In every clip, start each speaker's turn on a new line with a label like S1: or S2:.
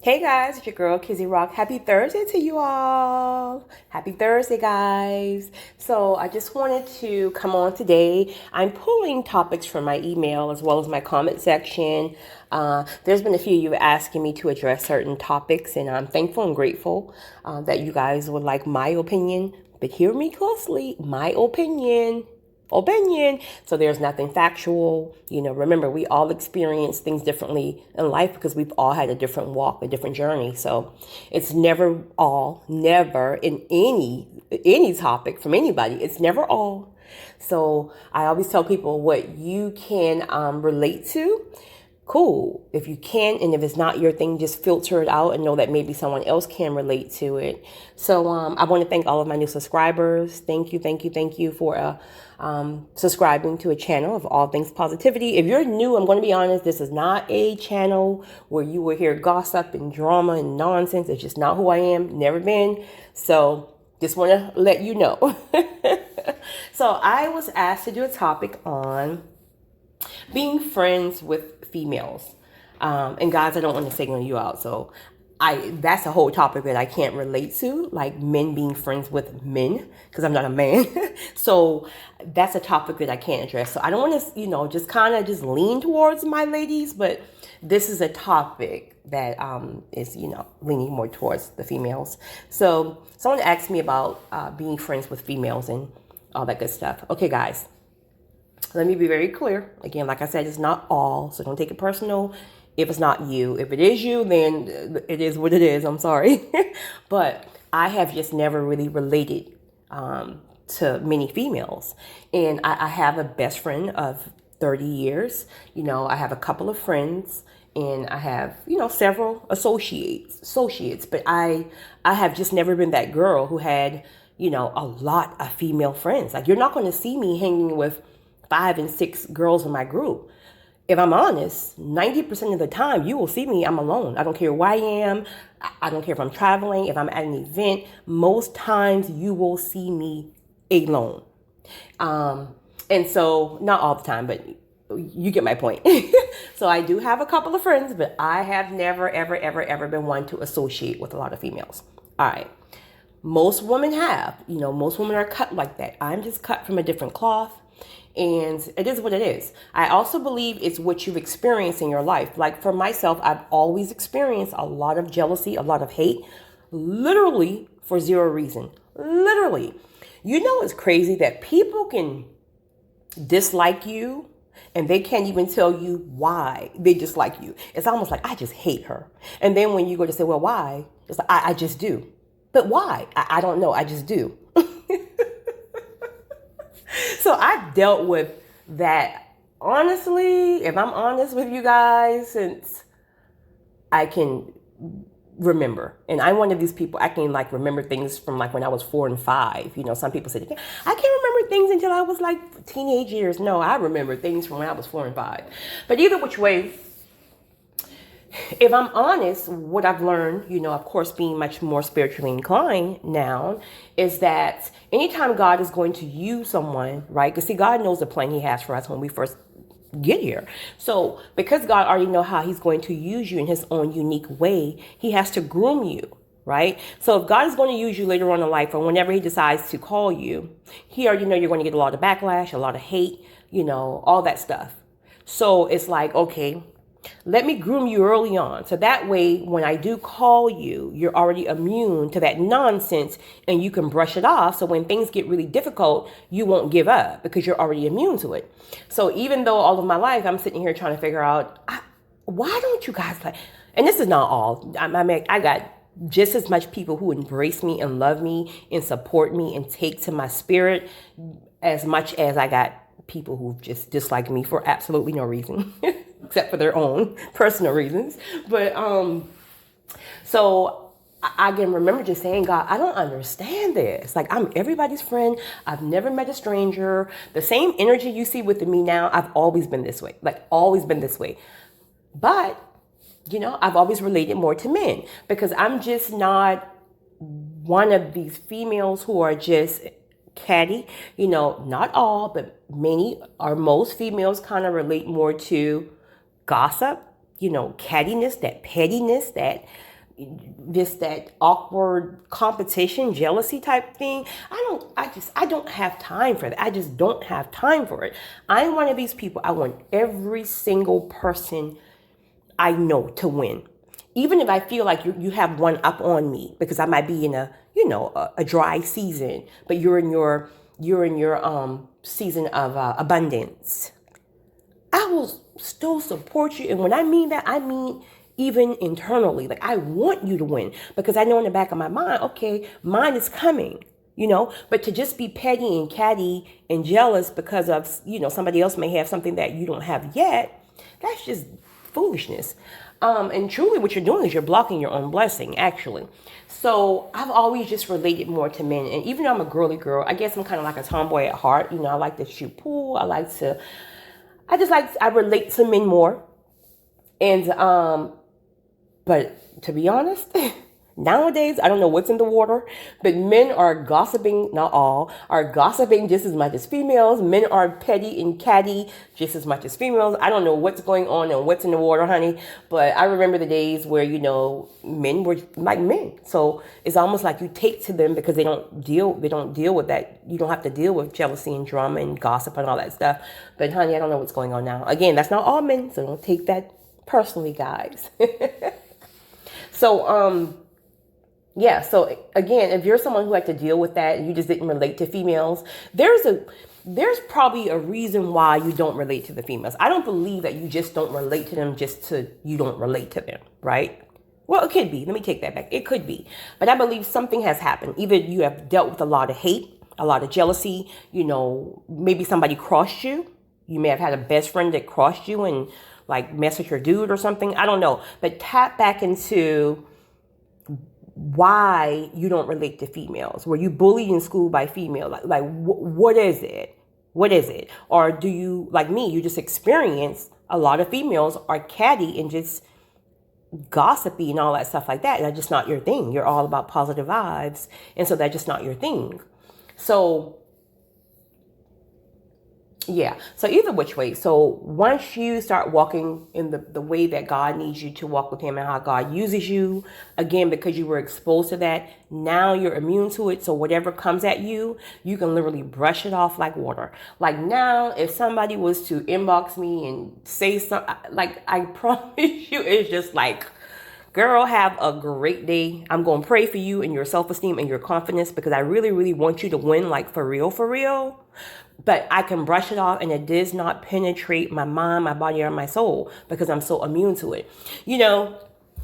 S1: Hey guys, it's your girl Kizzy Rock. Happy Thursday to you all. Happy Thursday, guys. So I just wanted to come on today. I'm pulling topics from my email as well as my comment section. There's been a few of you asking me to address certain topics, and I'm thankful and grateful that you guys would like my opinion. But hear me closely, my opinion. So there's nothing factual. Remember, we all experience things differently in life because we've all had a different walk, a different journey. So it's never in any topic from anybody. It's never all. So I always tell people what you can relate to. Cool. If you can, and if it's not your thing, just filter it out and know that maybe someone else can relate to it. So I want to thank all of my new subscribers. Thank you for subscribing to a channel of all things positivity. If you're new, I'm going to be honest, this is not a channel where you will hear gossip and drama and nonsense. It's just not who I am. Never been. So just want to let you know. So I was asked to do a topic on being friends with females. And guys, I don't want to signal you out. So that's a whole topic that I can't relate to, like men being friends with men, because I'm not a man. So that's a topic that I can't address. So I don't want to, just kind of just lean towards my ladies, but this is a topic that is, leaning more towards the females. So someone asked me about being friends with females and all that good stuff. Okay, guys. Let me be very clear. Again, like I said, it's not all, so don't take it personal if it's not you. If it is you, then it is what it is. I'm sorry. But I have just never really related to many females. And I have a best friend of 30 years. I have a couple of friends and I have, several associates. But I have just never been that girl who had, a lot of female friends. Like, you're not going to see me hanging with 5 and 6 girls in my group. If I'm honest, 90% of the time you will see me, I'm alone. I don't care where I am. I don't care if I'm traveling, if I'm at an event. Most times you will see me alone. And so, not all the time, but you get my point. So I do have a couple of friends, but I have never, ever been one to associate with a lot of females. All right. Most women have. Most women are cut like that. I'm just cut from a different cloth. And it is what it is. I also believe it's what you've experienced in your life. Like for myself, I've always experienced a lot of jealousy, a lot of hate, literally for zero reason. Literally. It's crazy that people can dislike you and they can't even tell you why they dislike you. It's almost like, I just hate her. And then when you go to say, well, why? It's like, I just do. But why? I don't know. I just do. So I've dealt with that. Honestly, if I'm honest with you guys, since I can remember. And I'm one of these people, I can remember things from when I was 4 and 5. Some people say, I can't remember things until I was teenage years. No, I remember things from when I was 4 and 5. But either which way, if I'm honest, what I've learned, of course, being much more spiritually inclined now, is that anytime God is going to use someone, right? Because see, God knows the plan He has for us when we first get here. So because God already know how He's going to use you in His own unique way, He has to groom you, right? So if God is going to use you later on in life, or whenever He decides to call you, He already know you're going to get a lot of backlash, a lot of hate, all that stuff. So it's like, okay, let me groom you early on. So that way, when I do call you, you're already immune to that nonsense and you can brush it off. So when things get really difficult, you won't give up because you're already immune to it. So even though all of my life, I'm sitting here trying to figure out, why don't you guys and this is not all. I got just as much people who embrace me and love me and support me and take to my spirit as much as I got people who just dislike me for absolutely no reason. Except for their own personal reasons. But so I can remember just saying, God, I don't understand this. I'm everybody's friend. I've never met a stranger. The same energy you see with me now, I've always been this way. Always been this way. But, I've always related more to men because I'm just not one of these females who are just catty. Not all, but many or most females kind of relate more to gossip, cattiness, that pettiness, that just that awkward competition, jealousy type thing. I don't have time for that. I just don't have time for it. I'm one of these people. I want every single person I know to win. Even if I feel like you have one up on me because I might be in a dry season, but you're in your season of abundance. I will still support you. And when I mean that, I mean even internally. Like, I want you to win because I know in the back of my mind, okay, mine is coming, but to just be petty and catty and jealous because of, somebody else may have something that you don't have yet, that's just foolishness. And truly what you're doing is you're blocking your own blessing, actually. So I've always just related more to men. And even though I'm a girly girl, I guess I'm kind of like a tomboy at heart. I like to shoot pool. I relate to men more. And, but to be honest, nowadays, I don't know what's in the water, but men are gossiping, not all, are gossiping just as much as females. Men are petty and catty just as much as females. I don't know what's going on and what's in the water, honey, but I remember the days where, men were like men. So it's almost like you take to them because they don't deal with that. You don't have to deal with jealousy and drama and gossip and all that stuff. But honey, I don't know what's going on now. Again, that's not all men, so don't take that personally, guys. So, yeah, so again, if you're someone who had to deal with that and you just didn't relate to females, there's probably a reason why you don't relate to the females. I don't believe that you just don't relate to them you don't relate to them, right? Well, it could be. Let me take that back. It could be. But I believe something has happened. Either you have dealt with a lot of hate, a lot of jealousy, maybe somebody crossed you. You may have had a best friend that crossed you and like mess with your dude or something. I don't know. But tap back into why you don't relate to females. Were you bullied in school by female? What is it? What is it? Or do you, like me, you just experience a lot of females are catty and just gossipy and all that stuff like that. And that's just not your thing. You're all about positive vibes. And so that's just not your thing. So yeah. So either which way. So once you start walking in the way that God needs you to walk with him and how God uses you, again, because you were exposed to that, now you're immune to it. So whatever comes at you, you can literally brush it off like water. Like now, if somebody was to inbox me and say something, like I promise you, it's just like, girl, have a great day. I'm going to pray for you and your self-esteem and your confidence because I really, really want you to win, like for real, for real. But I can brush it off and it does not penetrate my mind, my body, or my soul because I'm so immune to it.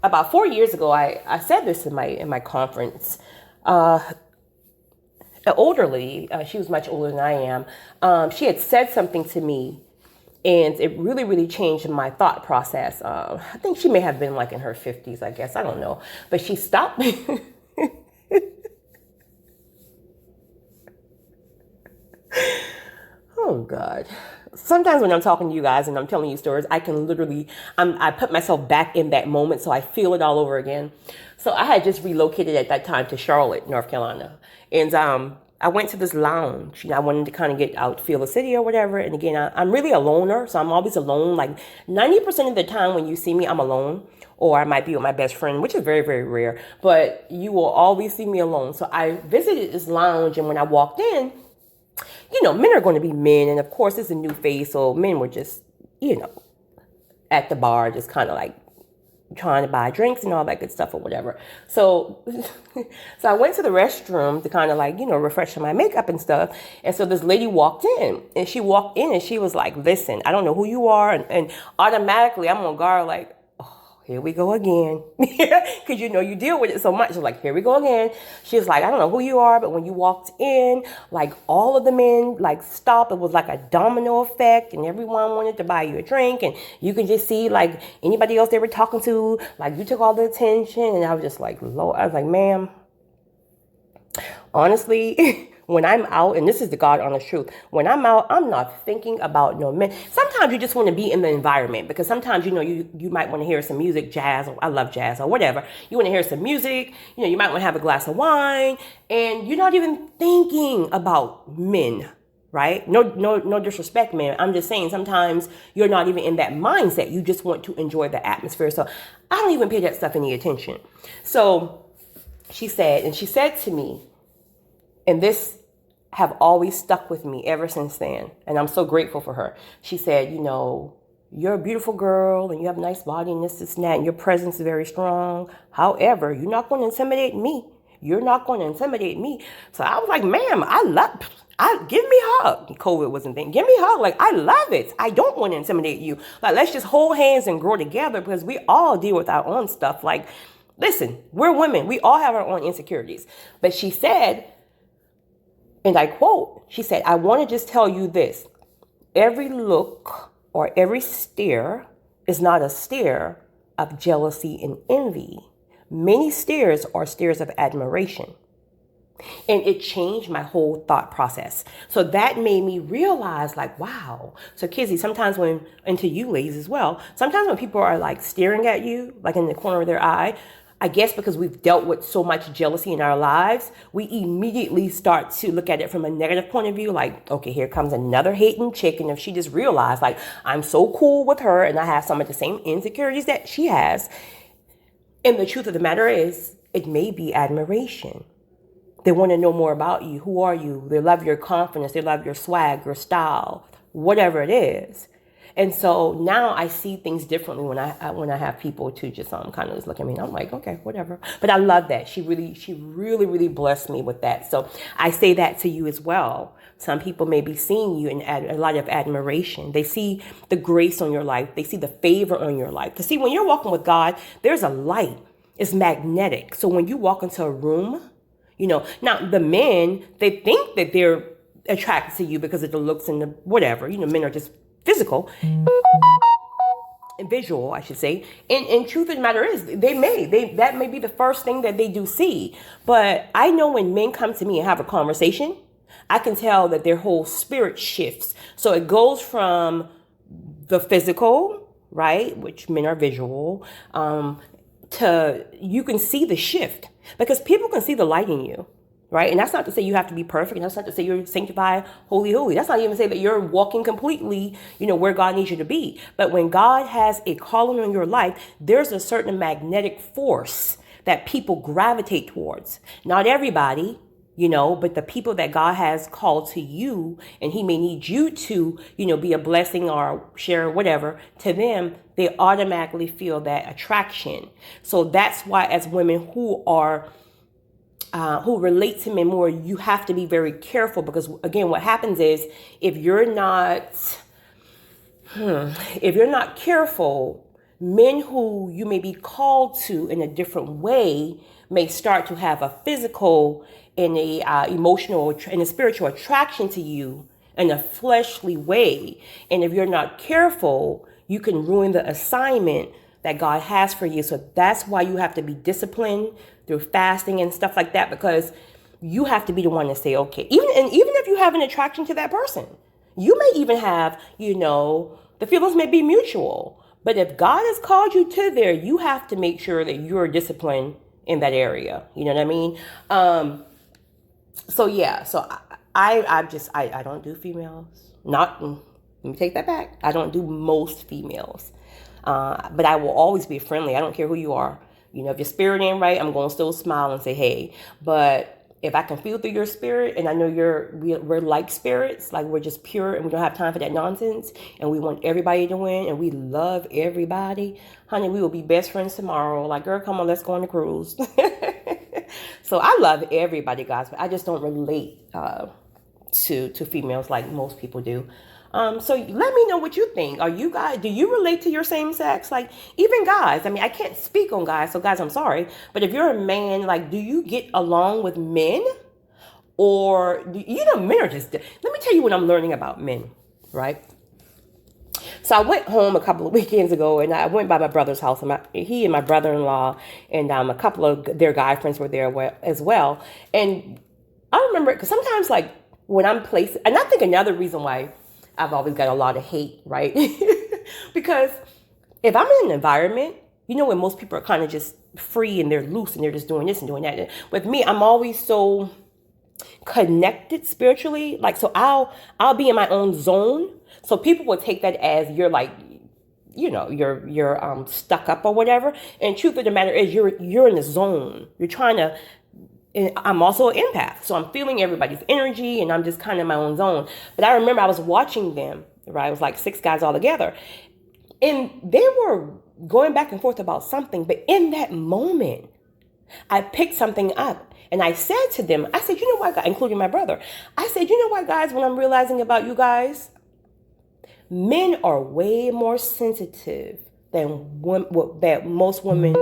S1: About 4 years ago, I said this in my conference. An older lady, she was much older than I am. She had said something to me and it really, really changed my thought process. I think she may have been like in her 50s, I guess. I don't know. But she stopped me. Oh, God. Sometimes when I'm talking to you guys and I'm telling you stories, I can literally, I put myself back in that moment so I feel it all over again. So I had just relocated at that time to Charlotte, North Carolina. And I went to this lounge. I wanted to kind of get out, feel the city or whatever. And again, I'm really a loner, so I'm always alone. Like 90% of the time when you see me, I'm alone. Or I might be with my best friend, which is very, very rare. But you will always see me alone. So I visited this lounge, and when I walked in, men are going to be men. And of course, it's a new face. So men were just, at the bar, just kind of like trying to buy drinks and all that good stuff or whatever. So I went to the restroom to kind of like, refresh my makeup and stuff. And so this lady walked in and she was like, listen, I don't know who you are. And automatically I'm on guard like, here we go again. Because you deal with it so much. So like, here we go again. She's like, I don't know who you are, but when you walked in, like all of the men like stopped. It was like a domino effect and everyone wanted to buy you a drink. And you can just see like anybody else they were talking to, like you took all the attention. And I was just like, Lord, I was like, ma'am, honestly, when I'm out, and this is the God honest truth, when I'm out, I'm not thinking about no men. Sometimes you just want to be in the environment because sometimes, you might want to hear some music, jazz, or I love jazz or whatever. You want to hear some music, you might want to have a glass of wine and you're not even thinking about men. right? No disrespect, man. I'm just saying sometimes you're not even in that mindset. You just want to enjoy the atmosphere. So I don't even pay that stuff any attention. So she said to me, and this have always stuck with me ever since then, and I'm so grateful for her. She said, you're a beautiful girl and you have a nice body and this and that, and your presence is very strong. However, you're not going to intimidate me. You're not going to intimidate me. So I was like, ma'am, give me a hug. COVID wasn't thing. Give me a hug. Like, I love it. I don't want to intimidate you. Like, let's just hold hands and grow together, because we all deal with our own stuff. Like, listen, we're women. We all have our own insecurities. But she said, and I quote, she said, I want to just tell you this. Every look or every stare is not a stare of jealousy and envy. Many stares are stares of admiration. And it changed my whole thought process. So that made me realize, like, wow. So Kizzy, sometimes and to you ladies as well, sometimes when people are like staring at you, like in the corner of their eye, I guess because we've dealt with so much jealousy in our lives, we immediately start to look at it from a negative point of view. Like, okay, here comes another hating chick. And if she just realized, like, I'm so cool with her and I have some of the same insecurities that she has. And the truth of the matter is, it may be admiration. They want to know more about you. Who are you? They love your confidence. They love your swag, your style, whatever it is. And so now I see things differently when I have people to just kind of just look at me. And I'm like, okay, whatever. But I love that. She really blessed me with that. So I say that to you as well. Some people may be seeing you in a lot of admiration. They see the grace on your life. They see the favor on your life. Because see, when you're walking with God, there's a light. It's magnetic. So when you walk into a room, now the men, they think that they're attracted to you because of the looks and the whatever. Men are just physical and visual, I should say. And truth of the matter is, that may be the first thing that they do see. But I know when men come to me and have a conversation, I can tell that their whole spirit shifts. So it goes from the physical, right, which men are visual, to you can see the shift, because people can see the light in you. Right. And that's not to say you have to be perfect. And that's not to say you're sanctified, holy. That's not even to say that you're walking completely, where God needs you to be. But when God has a calling on your life, there's a certain magnetic force that people gravitate towards. Not everybody, but the people that God has called to you, and he may need you to, be a blessing or share whatever to them, they automatically feel that attraction. So that's why as women who relate to men more, you have to be very careful, because again, what happens is if you're not careful, men who you may be called to in a different way may start to have a physical and a emotional and a spiritual attraction to you in a fleshly way. And if you're not careful, you can ruin the assignment that God has for you. So that's why you have to be disciplined through fasting and stuff like that, because you have to be the one to say, okay, even if you have an attraction to that person, you may even have, the feelings may be mutual. But if God has called you to there, you have to make sure that you're disciplined in that area. You know what I mean? So I don't do females. Let me take that back. I don't do most females. But I will always be friendly. I don't care who you are. If your spirit ain't right, I'm going to still smile and say, hey. But if I can feel through your spirit, and I know we're like spirits, like we're just pure and we don't have time for that nonsense, and we want everybody to win, and we love everybody, honey, we will be best friends tomorrow. Like, girl, come on, let's go on the cruise. So I love everybody, guys, but I just don't relate to females like most people do. So let me know what you think. Do you relate to your same sex? Like, even guys, I can't speak on guys, so guys, I'm sorry. But if you're a man, like, do you get along with men? Or, men are just, let me tell you what I'm learning about men, right? So I went home a couple of weekends ago, and I went by my brother's house. He and my brother-in-law and a couple of their guy friends were there as well. And I remember, because sometimes, like, when I'm placed, and I think another reason why I've always got a lot of hate, right? Because if I'm in an environment, when most people are kind of just free and they're loose and they're just doing this and doing that. With me, I'm always so connected spiritually. Like, so I'll be in my own zone. So people will take that as you're like, you're stuck up or whatever. And truth of the matter is you're in the zone. You're trying to, and I'm also an empath, so I'm feeling everybody's energy, and I'm just kind of in my own zone. But I remember I was watching them, right? It was like 6 guys all together, and they were going back and forth about something. But in that moment, I picked something up, and I said to them, I said, you know what, including my brother, I said, you know what, guys, what I'm realizing about you guys, men are way more sensitive than most women.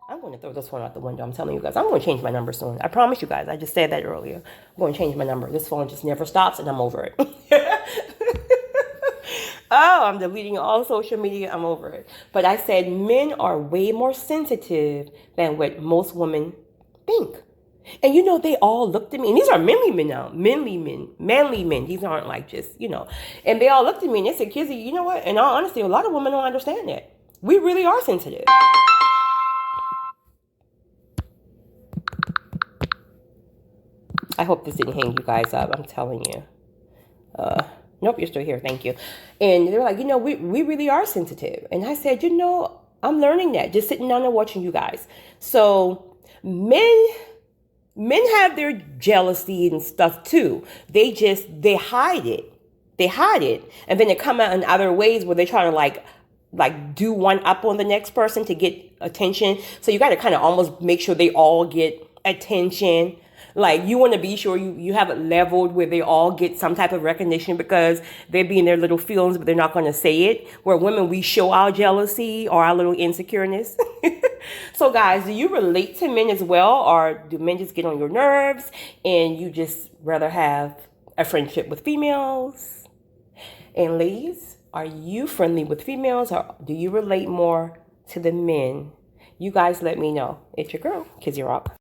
S1: I'm going to throw this phone out the window. I'm telling you guys, I'm going to change my number soon. I promise you guys. I just said that earlier. I'm going to change my number. This phone just never stops, and I'm over it. Oh, I'm deleting all social media. I'm over it. But I said men are way more sensitive than what most women think. And they all looked at me, and these are manly men now, manly men. These aren't like just, and they all looked at me and they said, Kizzy, you know what? In all honesty, a lot of women don't understand that. We really are sensitive. I hope this didn't hang you guys up. I'm telling you. Nope, you're still here. Thank you. And they're like, we really are sensitive. And I said, I'm learning that just sitting down and watching you guys. So men have their jealousy and stuff too. They hide it. They hide it. And then they come out in other ways where they try to like do one up on the next person to get attention. So you got to kind of almost make sure they all get attention. Like, you want to be sure you have it leveled where they all get some type of recognition, because they're being their little feelings, but they're not going to say it. Where women, we show our jealousy or our little insecureness. So guys, do you relate to men as well? Or do men just get on your nerves and you just rather have a friendship with females? And ladies, are you friendly with females, or do you relate more to the men? You guys let me know. It's your girl, Kizzy Rock.